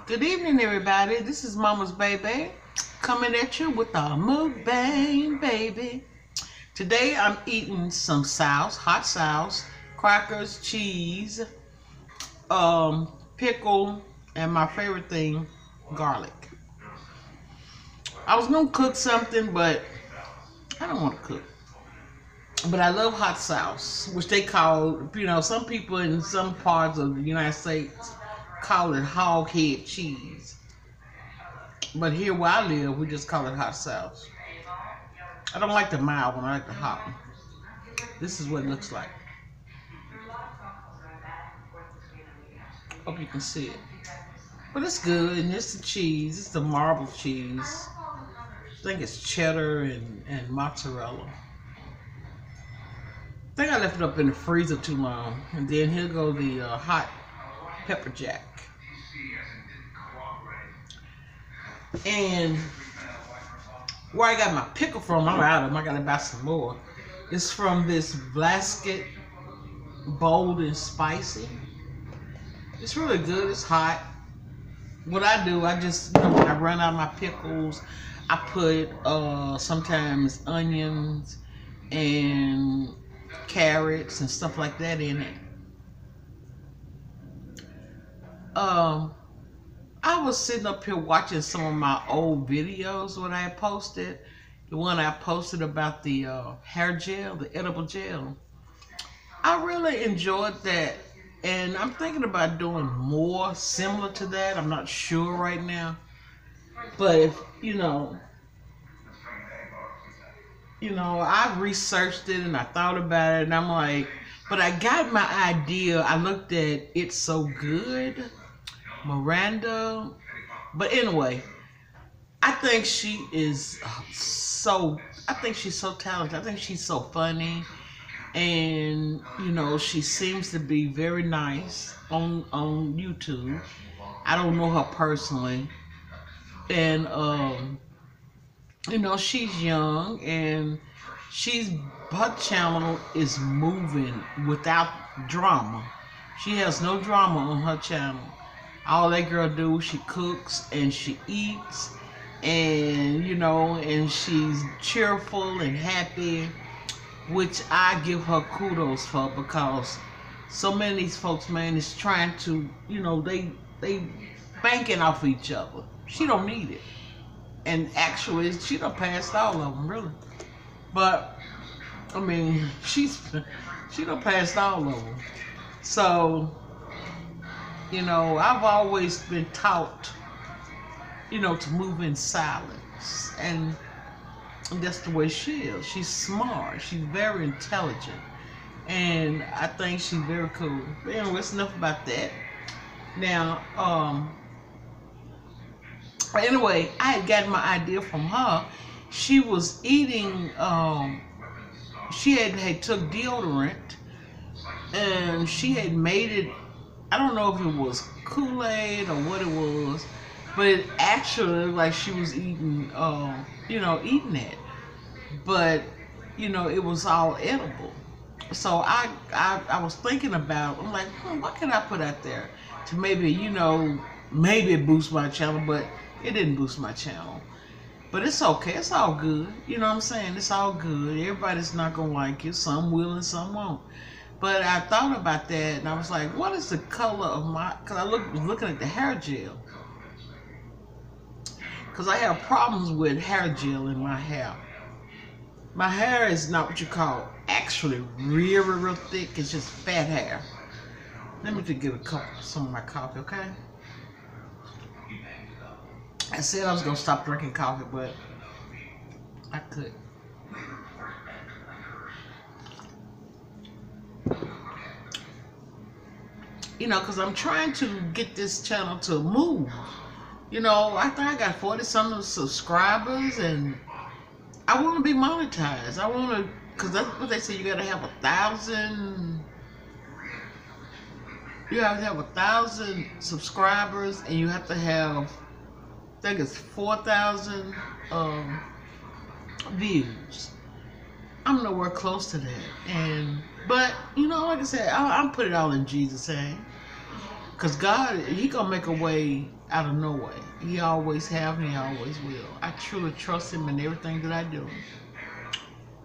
Good evening, everybody. This is Mama's Baby coming at you with a mukbang, baby. Today I'm eating some sauce, hot sauce, crackers, cheese, pickle, and my favorite thing, garlic. I was gonna cook something, but I don't want to cook. But I love hot sauce, which they call, some people in some parts of the United States call it hog head cheese. But here where I live, we just call it hot sauce. I don't like the mild one, I like the hot one. This is what it looks like. Hope you can see it. But it's good, and it's the cheese. It's the marble cheese. I think it's cheddar and mozzarella. I think I left it up in the freezer too long. And then here go the hot pepper jack. And where I got my pickle from, I'm out of them. I gotta buy some more. It's from this Blasket Bold and Spicy. It's really good. It's hot. What I do, I just, when I run out of my pickles, I put sometimes onions and carrots and stuff like that in it. I was sitting up here watching some of my old videos when I had posted. The one I posted about the hair gel, the edible gel. I really enjoyed that. And I'm thinking about doing more similar to that. I'm not sure right now. But if, I researched it and I thought about it and I'm like, but I got my idea. I looked at It's So Good, Miranda. But anyway, I think she is she's so talented. I think she's so funny. And, she seems to be very nice on YouTube. I don't know her personally. And, she's young and her channel is moving without drama. She has no drama on her channel. All that girl do, she cooks and she eats and, and she's cheerful and happy, which I give her kudos for, because so many of these folks, man, is trying to, they banking off each other. She don't need it. And actually, she done passed all of them, really. But, I mean, she done passed all of them. So, I've always been taught, to move in silence. And that's the way she is. She's smart. She's very intelligent. And I think she's very cool. But anyway, it's enough about that. Now, anyway, I had gotten my idea from her. She was eating, she had took deodorant and she had made it, I don't know if it was Kool-Aid or what it was, but it actually looked like she was eating, eating it. But, it was all edible. So I was thinking about, I'm like, what can I put out there to maybe, maybe boost my channel, but it didn't boost my channel. But it's okay. It's all good. You know what I'm saying? It's all good. Everybody's not going to like it. Some will and some won't. But I thought about that and I was like, what is the color of my, because I was looking at the hair gel. Because I have problems with hair gel in my hair. My hair is not what you call actually real thick. It's just fat hair. Let me just get some of my coffee, okay? I said I was going to stop drinking coffee, but I couldn't. Because I'm trying to get this channel to move. I think I got 40-something subscribers, and I want to be monetized. I want to, because that's what they say, you got to have 1,000. You have to have 1,000 subscribers, and you have to have, I think it's 4,000 views. I'm nowhere close to that. But like I said, I'll put it all in Jesus' hand. Cause God, He gonna make a way out of no way. He always have and He always will. I truly trust Him in everything that I do.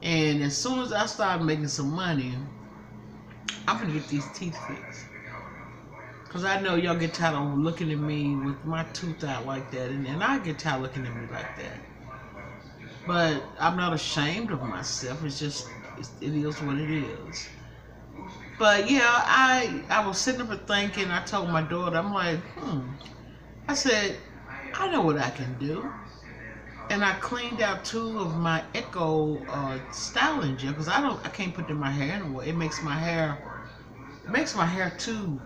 And as soon as I start making some money, I'm gonna get these teeth fixed. Cause I know y'all get tired of looking at me with my tooth out like that, and I get tired of looking at me like that. But I'm not ashamed of myself. It is what it is. But yeah, I was sitting up and thinking. I told my daughter, I'm like, I said, I know what I can do. And I cleaned out 2 of my Echo styling gel because I can't put them in my hair anymore. It makes my hair too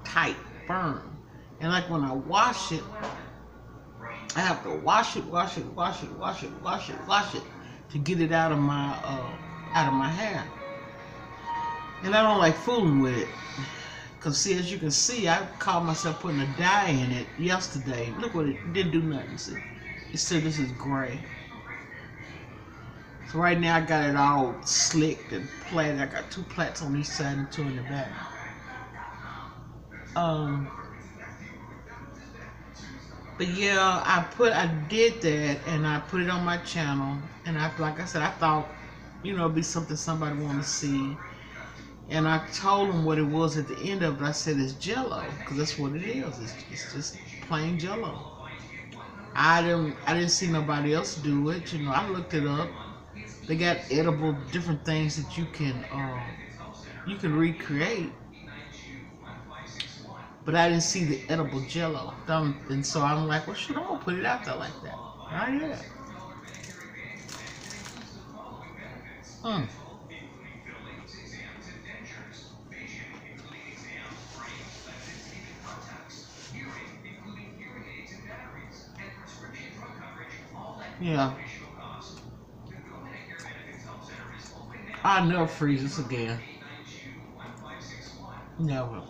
tight, firm. And like when I wash it, I have to wash it to get it out of my hair. And I don't like fooling with it. Cause see, as you can see, I caught myself putting a dye in it yesterday. Look what it didn't do nothing. See, it said this is gray. So right now I got it all slicked and plaited. I got 2 plaits on each side and 2 in the back. But yeah, I did that, and I put it on my channel, and like I said, I thought, it'd be something somebody want to see, and I told them what it was at the end of it. I said it's Jello, because that's what it is. It's just plain Jello. I didn't see nobody else do it. I looked it up. They got edible different things that you can recreate. But I didn't see the edible Jello. And so I'm like, well, shoot, I'm going to put it out there like that. Right here. Yeah. I'll never freeze this again. Never.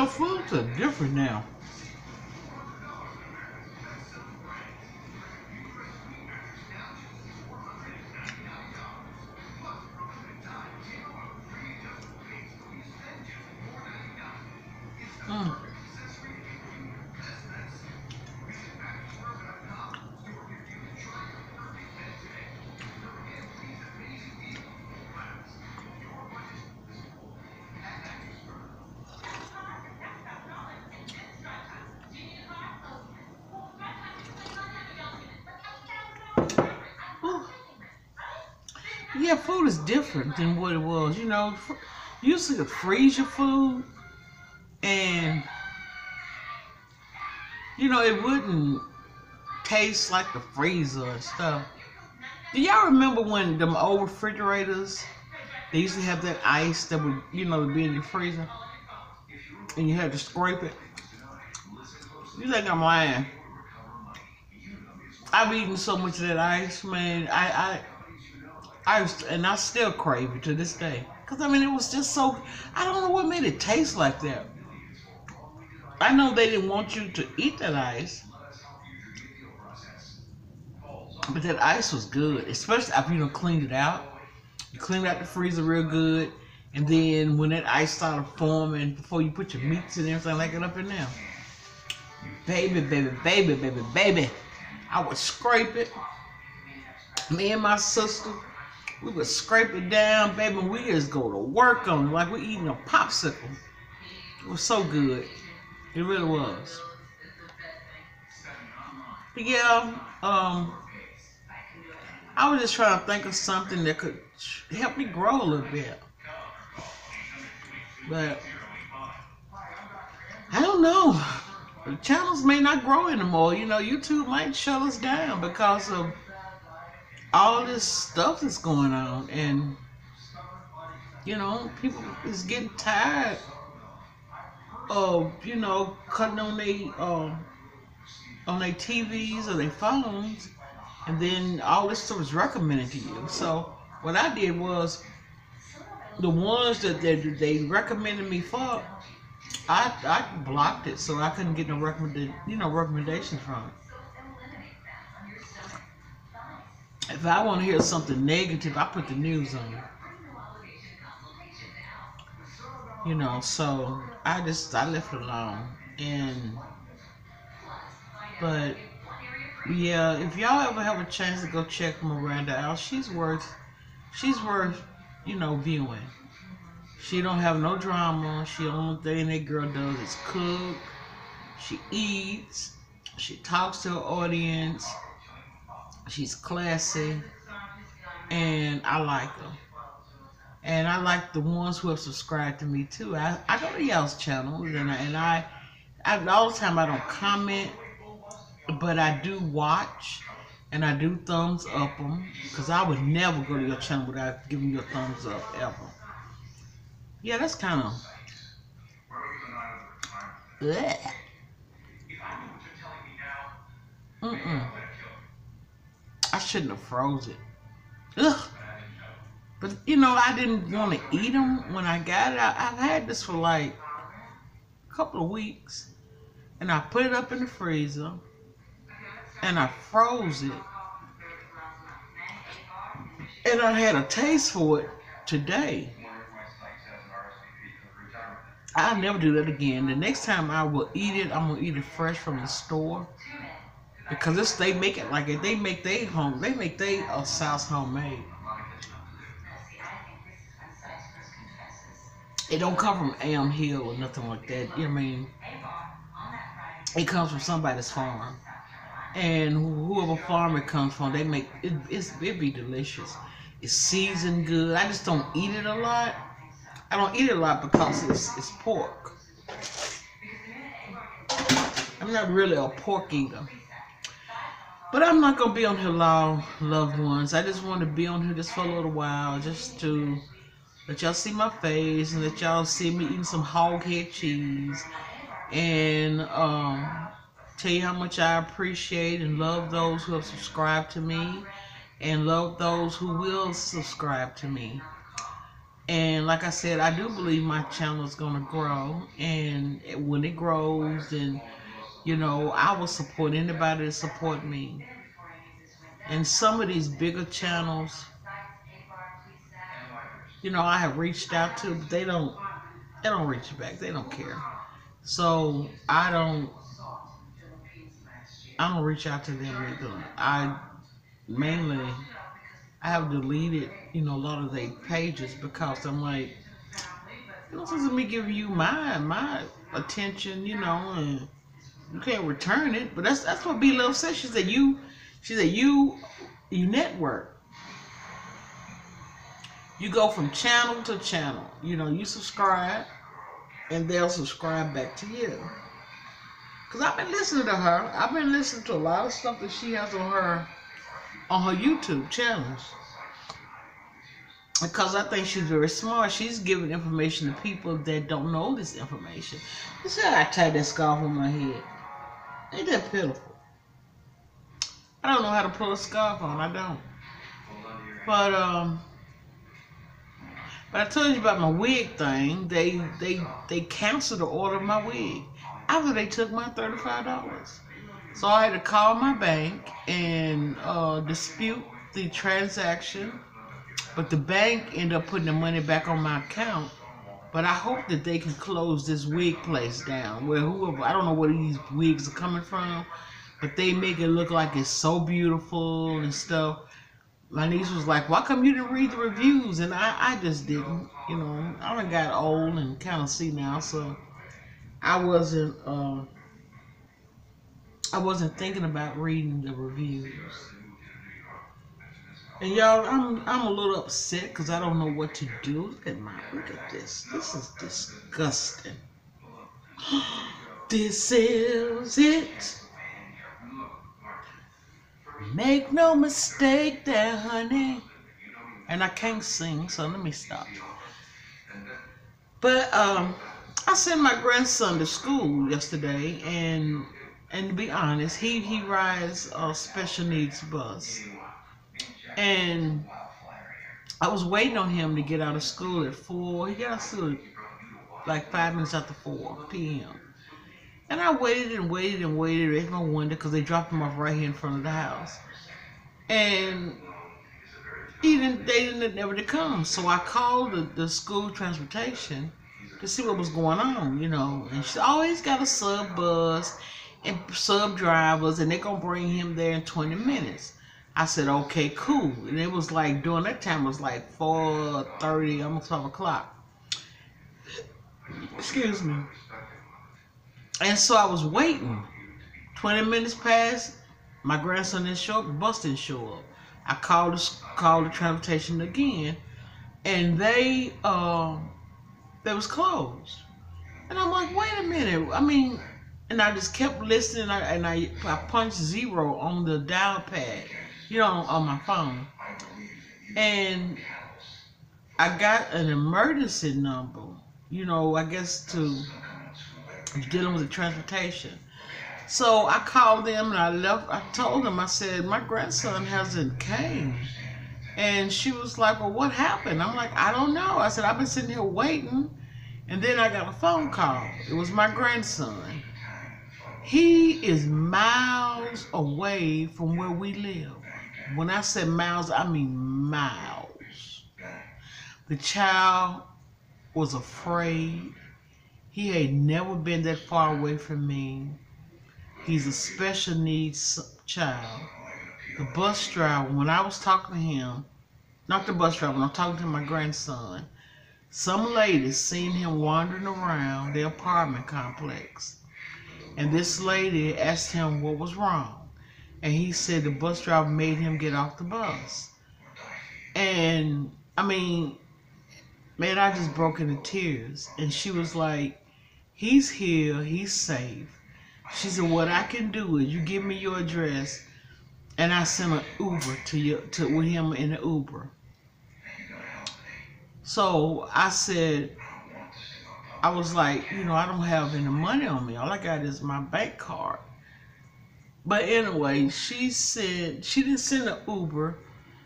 Foods are different now. Yeah, food is different than what it was. You used to freeze your food, and it wouldn't taste like the freezer and stuff. Do y'all remember when them old refrigerators, they used to have that ice that would, be in your freezer, and you had to scrape it? You think I'm lying? I've eaten so much of that ice, man. And I still crave it to this day. Because, it was just so, I don't know what made it taste like that. I know they didn't want you to eat that ice. But that ice was good. Especially after you cleaned it out. You cleaned out the freezer real good. And then when that ice started forming, before you put your meats and everything like it up in there. Baby. I would scrape it. Me and my sister, we would scrape it down, baby, and we just go to work on it like we're eating a popsicle. It was so good. It really was. But yeah, I was just trying to think of something that could help me grow a little bit. But I don't know. The channels may not grow anymore. YouTube might shut us down because of all this stuff that's going on, and people is getting tired of cutting on their TVs or their phones, and then all this stuff is recommended to you. So what I did was, the ones that they recommended me for, I blocked it so I couldn't get no recommendations from it. If I want to hear something negative, I put the news on. So I left it alone. But yeah, if y'all ever have a chance to go check Miranda out, she's worth viewing. She don't have no drama. She only thing that girl does is cook. She eats. She talks to her audience. She's classy, and I like her. And I like the ones who have subscribed to me too. I go to y'all's channels, and all the time I don't comment, but I do watch, and I do thumbs up them, because I would never go to your channel without giving you a thumbs up ever. Yeah, that's kind of. I shouldn't have froze it. Ugh. But I didn't want to eat them when I got it. I've had this for like a couple of weeks, and I put it up in the freezer, and I froze it, and I had a taste for it today. I'll never do that again. The next time I will eat it, I'm gonna eat it fresh from the store, because they make it like it. They make their sauce homemade. It don't come from Am Hill or nothing like that. You know what I mean? It comes from somebody's farm, and whoever farm it comes from, they make it. It be delicious. It's seasoned good. I just don't eat it a lot. I don't eat it a lot because it's pork. I'm not really a pork eater. But I'm not going to be on here long, loved ones. I just want to be on here just for a little while, just to let y'all see my face and let y'all see me eating some hog head cheese, and tell you how much I appreciate and love those who have subscribed to me, and love those who will subscribe to me. And like I said, I do believe my channel is going to grow, and when it grows, then I will support anybody that support me. And some of these bigger channels, I have reached out to, but they don't reach back. They don't care. So I don't reach out to them either. I have deleted, a lot of their pages, because I'm like, this is me giving you my attention, and you can't return it. But that's what B Love said. She said you network. You go from channel to channel. You subscribe, and they'll subscribe back to you. Because I've been listening to her. I've been listening to a lot of stuff that she has on her YouTube channels. Because I think she's very smart. She's giving information to people that don't know this information. This is how I tied that scarf on my head. Ain't that pitiful? I don't know how to pull a scarf on. I don't. But I told you about my wig thing. They canceled the order of my wig after they took my $35. So I had to call my bank and dispute the transaction. But the bank ended up putting the money back on my account. But I hope that they can close this wig place down. Where whoever, I don't know where these wigs are coming from, but they make it look like it's so beautiful and stuff. My niece was like, why come you didn't read the reviews? And I just didn't. I done got old and kind of senile, so I wasn't thinking about reading the reviews. And y'all, I'm a little upset because I don't know what to do. Look at this. This is disgusting. This is it. Make no mistake there, honey. And I can't sing, so let me stop. But I sent my grandson to school yesterday, and to be honest, he rides a special needs bus. And I was waiting on him to get out of school at 4. He got out of school like 5 minutes after 4 p.m. And I waited and waited and waited at my window because they dropped him off right here in front of the house. And they didn't never to come. So I called the school transportation to see what was going on, you know. And she always got a sub bus and sub drivers, and they're gonna bring him there in 20 minutes. I said, okay, cool. And it was like during that time it was like 4:30, almost 5 o'clock. Excuse me. And so I was waiting. 20 minutes passed. My grandson didn't show up. The bus didn't show up. I called the transportation again, and they was closed. And I'm like, wait a minute. I mean, and I just kept listening. I punched 0 on the dial pad, you know, on my phone, and I got an emergency number. You know, I guess to dealing with the transportation. So I called them and I told them, I said, my grandson hasn't came. And she was like, well, what happened? I'm like, I don't know. I said, I've been sitting here waiting. And then I got a phone call. It was my grandson. He is miles away from where we live. When I say miles, I mean miles. The child was afraid. He had never been that far away from me. He's a special needs child. The bus driver, when I was talking to him, not the bus driver, when I'm talking to my grandson, some lady seen him wandering around the apartment complex. And this lady asked him what was wrong. And he said the bus driver made him get off the bus. And, I mean, man, I just broke into tears. And she was like, he's here, he's safe. She said, what I can do is you give me your address and I send an Uber with him in the Uber. So I said, I was like, you know, I don't have any money on me. All I got is my bank card. But anyway, she said she didn't send an Uber.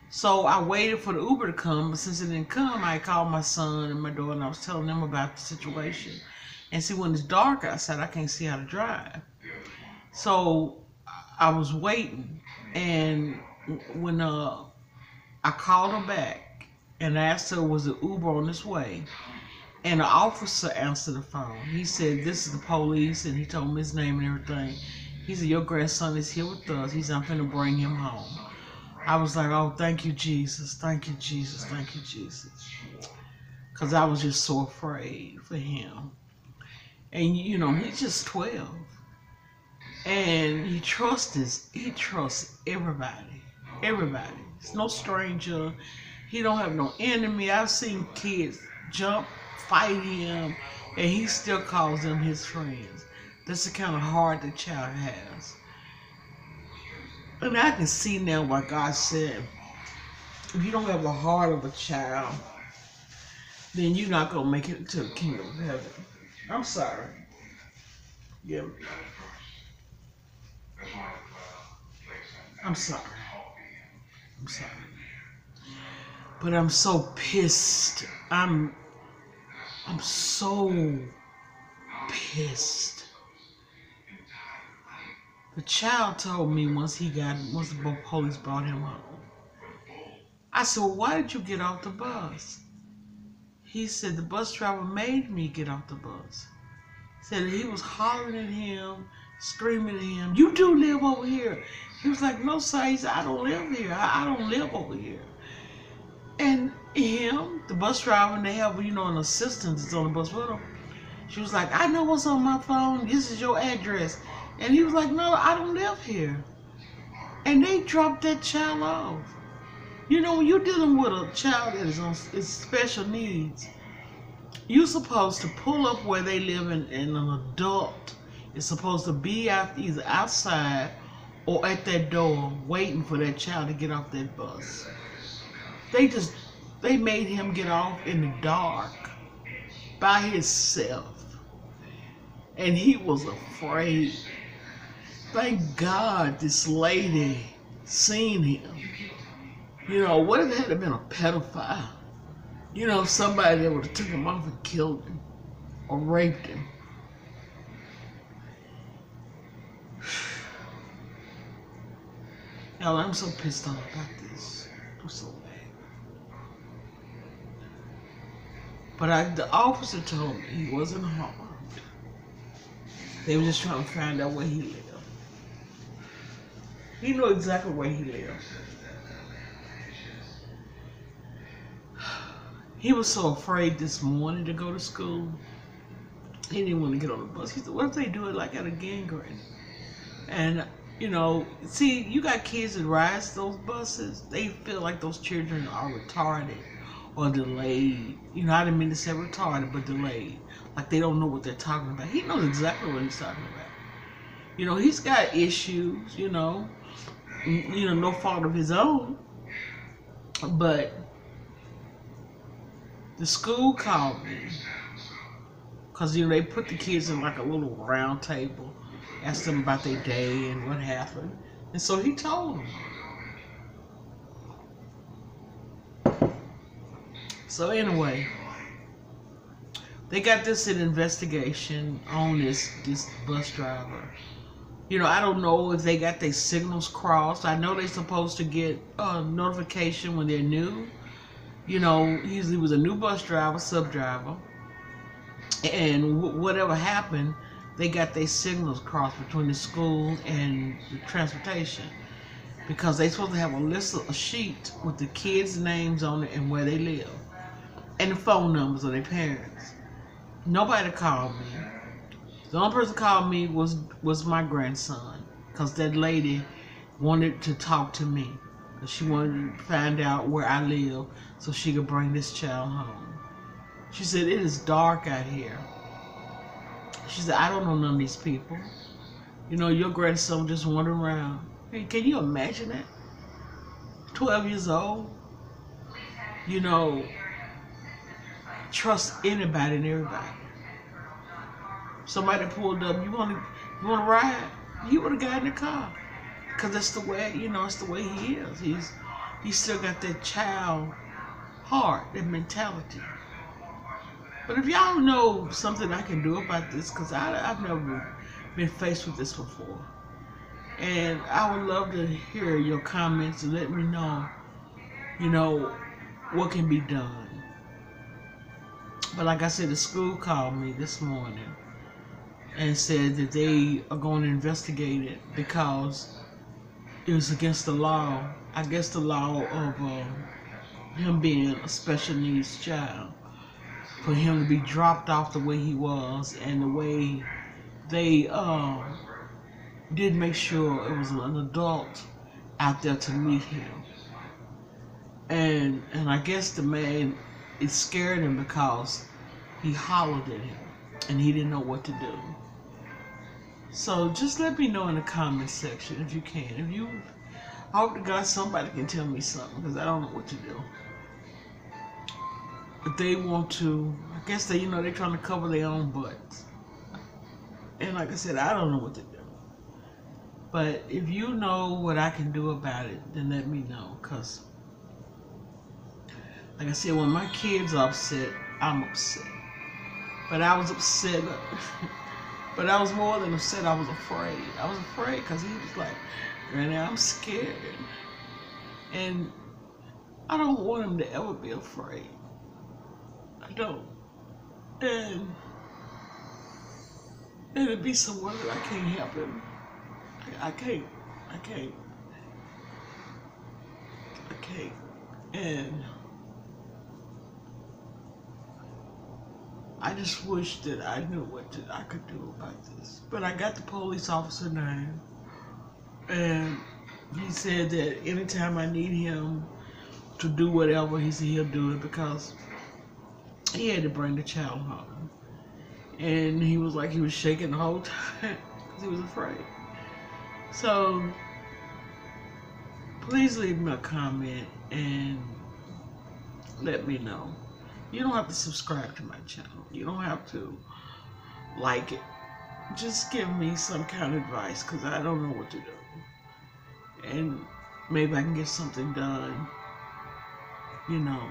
So I waited for the Uber to come. But since it didn't come, I called my son and my daughter and I was telling them about the situation. And see, when it's dark outside, I can't see how to drive. So I was waiting. And when I called her back and asked her, was the Uber on its way? And the officer answered the phone. He said, this is the police, and he told me his name and everything. He said, your grandson is here with us. He said, I'm finna bring him home. I was like, oh, thank you, Jesus. Thank you, Jesus. Thank you, Jesus. Because I was just so afraid for him. And, you know, he's just 12. And he trusts everybody. Everybody. He's no stranger. He don't have no enemy. I've seen kids jump, fight him, and he still calls them his friends. That's the kind of heart the child has. And I can see now what God said. If you don't have the heart of a child, then you're not going to make it to the kingdom of heaven. I'm sorry. Yeah. I'm sorry. I'm sorry. But I'm so pissed. I'm so pissed. The child told me once the police brought him home. I said, well, why did you get off the bus? He said, the bus driver made me get off the bus. Said he was hollering at him, screaming at him, you do live over here. He was like, no, sir. He said, I don't live here. I don't live over here. And him, the bus driver, and they have, you know, an assistant that's on the bus with him. She was like, I know what's on my phone. This is your address. And he was like, no, I don't live here. And they dropped that child off. You know, when you're dealing with a child that is on special needs, you're supposed to pull up where they live, and an adult is supposed to be either outside or at that door waiting for that child to get off that bus. They made him get off in the dark by himself. And he was afraid. Thank God this lady seen him. You know, what if it had been a pedophile? You know, somebody that would have took him off and killed him. or raped him. Y'all, I'm so pissed off about this. I'm so mad. But the officer told me he wasn't harmed. They were just trying to find out where he lived. He knew exactly where he lived. He was so afraid this morning to go to school. He didn't want to get on the bus. He said, what if they do it like at a gangrene? And, you know, see, you got kids that ride those buses. They feel like those children are retarded or delayed. You know, I didn't mean to say retarded, but delayed. Like they don't know what they're talking about. He knows exactly what he's talking about. You know, he's got issues, you know, no fault of his own. But the school called me because, you know, they put the kids in like a little round table, asked them about their day and what happened. And so he told them. So anyway, they got this an investigation on this bus driver. You know, I don't know if they got their signals crossed. I know they're supposed to get a notification when they're new. You know, he was a new bus driver, sub driver. And whatever happened, they got their signals crossed between the school and the transportation. Because they're supposed to have a sheet with the kids' names on it and where they live. And the phone numbers of their parents. Nobody called me. The only person that called me was my grandson. Because that lady wanted to talk to me. She wanted to find out where I live so she could bring this child home. She said, it is dark out here. She said, I don't know none of these people. You know, your grandson just wandering around. Hey, can you imagine that? 12 years old. You know, trust anybody and everybody. Somebody pulled up, you want to ride? He would have got in the car. Because that's the way, you know, it's the way he is. He's still got that child heart, that mentality. But if y'all know something I can do about this, because I've never been faced with this before. And I would love to hear your comments and let me know, you know, what can be done. But like I said, the school called me this morning and said that they are going to investigate it because it was against the law. I guess the law of him being a special needs child. For him to be dropped off the way he was and the way they did make sure it was an adult out there to meet him. And I guess the man, it scared him because he hollered at him and he didn't know what to do. So just let me know in the comment section if you can. I hope to God somebody can tell me something because I don't know what to do. If they want to, I guess they, you know, they're trying to cover their own butts. And like I said, I don't know what to do. But if you know what I can do about it, then let me know. Because, like I said, when my kids are upset, I'm upset. But I was upset. But I was more than upset, I was afraid. I was afraid because he was like, Granny, I'm scared. And I don't want him to ever be afraid. I don't. And it'd be someone that I can't help him. I can't. And I just wish that I knew what I could do about this. But I got the police officer name. And he said that anytime I need him to do whatever, he said he'll do it because he had to bring the child home. And he was like, he was shaking the whole time because he was afraid. So, please leave me a comment and let me know. You don't have to subscribe to my channel. You don't have to like it. Just give me some kind of advice because I don't know what to do. And maybe I can get something done, you know.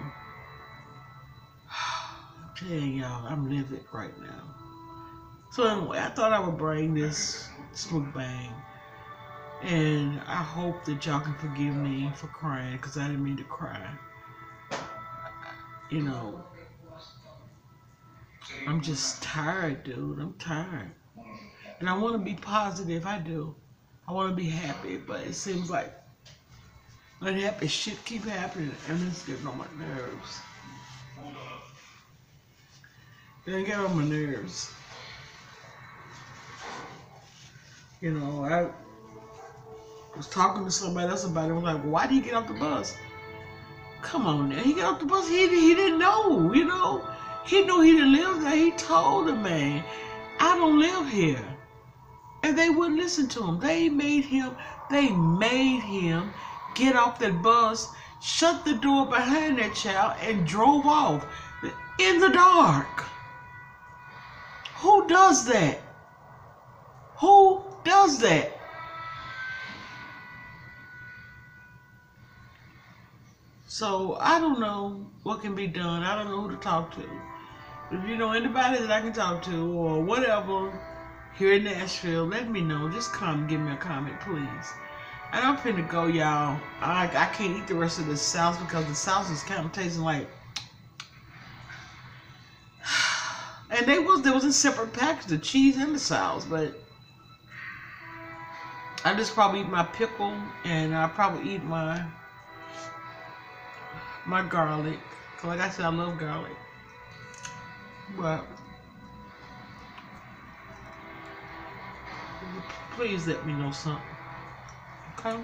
Dang, y'all, I'm livid right now. So anyway, I thought I would bring this mukbang, and I hope that y'all can forgive me for crying, because I didn't mean to cry. You know, I'm just tired, dude. I'm tired. And I want to be positive. I do. I want to be happy, but it seems like unhappy shit keep happening, and it's getting on my nerves. It get on my nerves. You know, I was talking to somebody else about it. I was like, why did he get off the bus? Come on now. He got off the bus. He didn't know, you know. He knew he didn't live there. He told the man, I don't live here. And they wouldn't listen to him. They made him get off that bus, shut the door behind that child, and drove off in the dark. Who does that? Who does that? So I don't know what can be done. I don't know who to talk to. If you know anybody that I can talk to or whatever here in Nashville, let me know. Just come give me a comment, please. And I'm finna go, y'all. I can't eat the rest of this sauce because the sauce is kind of tasting like. And there was a separate package, the cheese and the sauce, but I just probably eat my pickle, and I probably eat my garlic. Cause like I said, I love garlic. But please let me know something. Okay?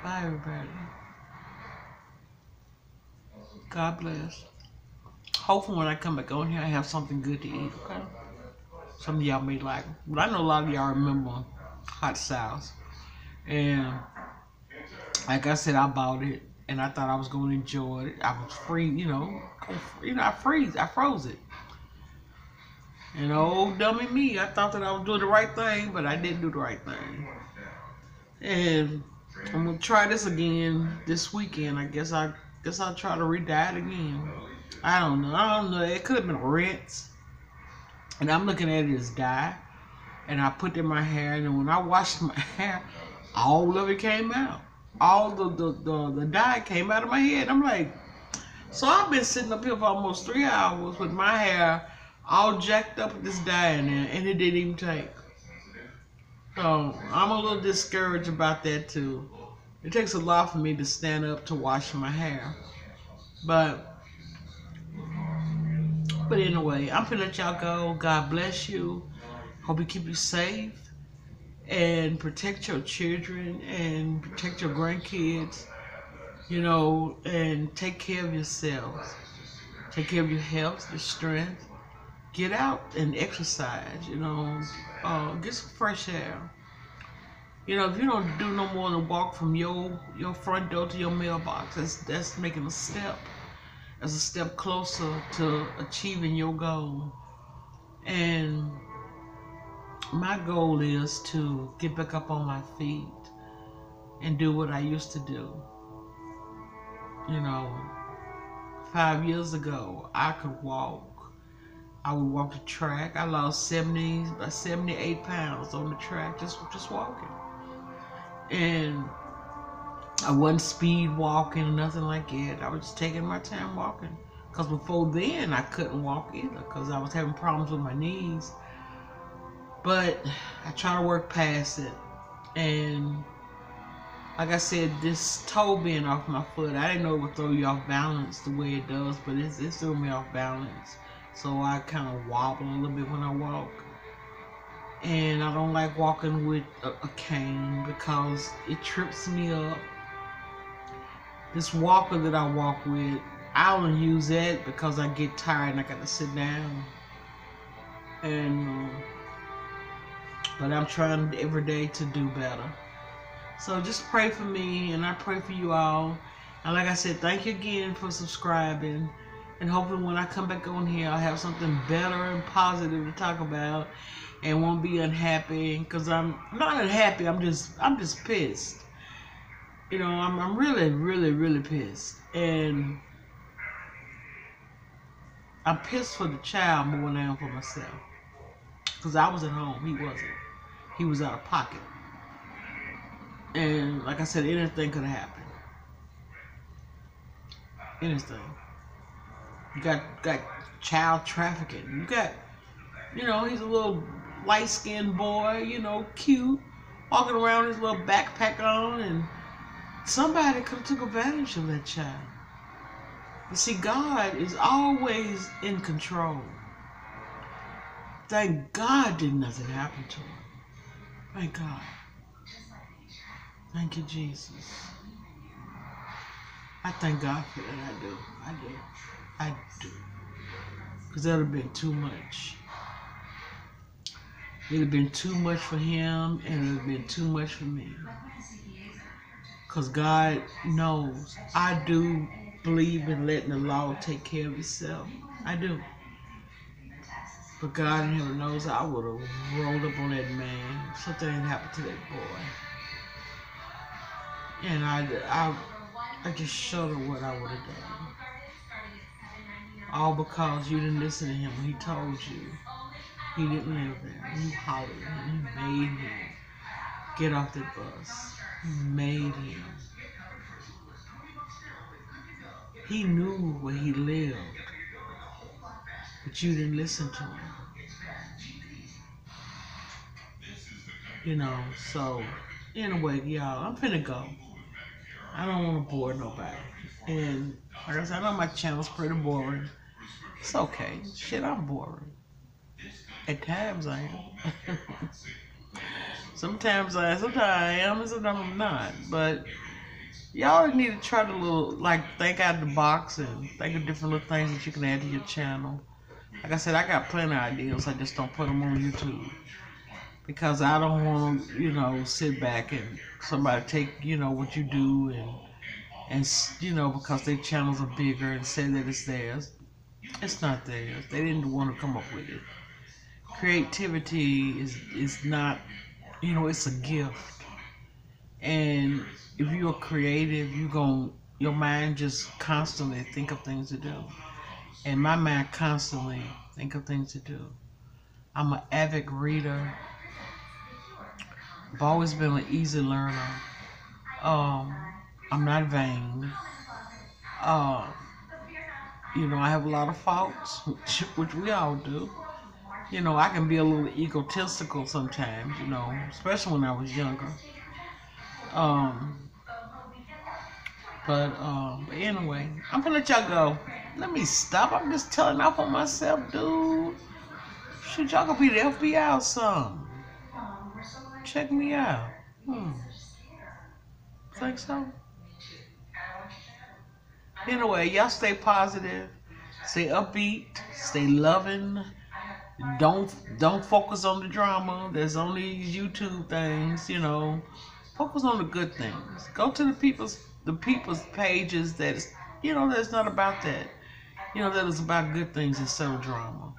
Bye, everybody. God bless. Hopefully when I come back on here, I have something good to eat, okay? Some of y'all may like it. But I know a lot of y'all remember hot sauce. And like I said, I bought it, and I thought I was going to enjoy it. I was free, I froze it. And old dummy me, I thought that I was doing the right thing, but I didn't do the right thing. And I'm gonna try this again this weekend. I guess I'll try to re-dye it again. I don't know. It could have been a rinse. And I'm looking at it as dye. And I put it in my hair, and when I washed my hair, all of it came out. All the dye came out of my head. I'm like, so I've been sitting up here for almost 3 hours with my hair all jacked up with this dye in there, and it didn't even take. So I'm a little discouraged about that too. It takes a lot for me to stand up to wash my hair. But anyway, I'm finna let y'all go. God bless you. Hope He keep you safe. And protect your children and protect your grandkids, and take care of yourselves. Take care of your health, your strength. Get out and exercise, get some fresh air. If you don't do no more than walk from your front door to your mailbox, that's making a step. That's a step closer to achieving your goal. And my goal is to get back up on my feet and do what I used to do. 5 years ago, I could walk. I would walk the track. I lost 78 pounds on the track just walking. And I wasn't speed walking or nothing like that. I was just taking my time walking. Because before then, I couldn't walk either because I was having problems with my knees. But I try to work past it. And like I said, this toe being off my foot, I didn't know it would throw you off balance the way it does, but it threw me off balance. So I kind of wobble a little bit when I walk. And I don't like walking with a cane because it trips me up. This walker that I walk with, I only use that because I get tired and I got to sit down. And but I'm trying every day to do better. So just pray for me, and I pray for you all. And like I said, thank you again for subscribing. And hopefully when I come back on here, I'll have something better and positive to talk about, and won't be unhappy. Cause I'm not unhappy. I'm just pissed. I'm really, really, really pissed. And I'm pissed for the child more than I am for myself. Because I was at home. He wasn't. He was out of pocket. And like I said, anything could have happened. Anything. You got child trafficking. You got, he's a little light-skinned boy, cute, walking around with his little backpack on, and somebody could have took advantage of that child. But see, God is always in control. Thank God did nothing happen to him. Thank God. Thank you, Jesus. I thank God for that. I do. Because that would have been too much. It would have been too much for him, and it would have been too much for me. Because God knows. I do believe in letting the law take care of itself. I do. But God in heaven knows I would have rolled up on that man. Something had happened to that boy. And I just showed her what I would have done. All because you didn't listen to him when he told you he didn't live there. You hollered at him. You made him get off the bus. You made him. He knew where he lived, but you didn't listen to him. So anyway, y'all, I'm finna go. I don't want to bore nobody. And like I said, I know my channel's pretty boring. It's okay. Shit, I'm boring. At times I am. Sometimes I am, and sometimes I'm not. But y'all need to try to think out of the box and think of different little things that you can add to your channel. Like I said, I got plenty of ideas. I just don't put them on YouTube. Because I don't want to, sit back and somebody take, what you do and because their channels are bigger and say that it's theirs. It's not theirs. They didn't want to come up with it. Creativity is not, it's a gift. And if you're creative, your mind just constantly think of things to do. And my mind constantly think of things to do. I'm an avid reader. I've always been an easy learner. I'm not vain. I have a lot of faults, which we all do. I can be a little egotistical sometimes, especially when I was younger. But anyway, I'm gonna let y'all go. Let me stop. I'm just telling off on myself, dude. Shoot, y'all gonna be the FBI or something. Check me out. Think so? Anyway, y'all stay positive, stay upbeat, stay loving. Don't focus on the drama. There's only these YouTube things, Focus on the good things. Go to the people's pages that's not about that. That is about good things instead of drama.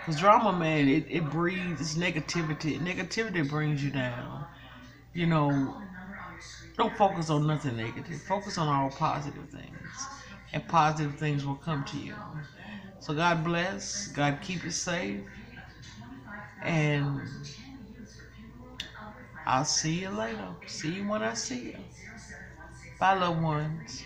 Because drama, man, it breeds negativity. Negativity brings you down. Don't focus on nothing negative. Focus on all positive things. And positive things will come to you. So God bless. God keep you safe. And I'll see you later. See you when I see you. Bye, loved ones.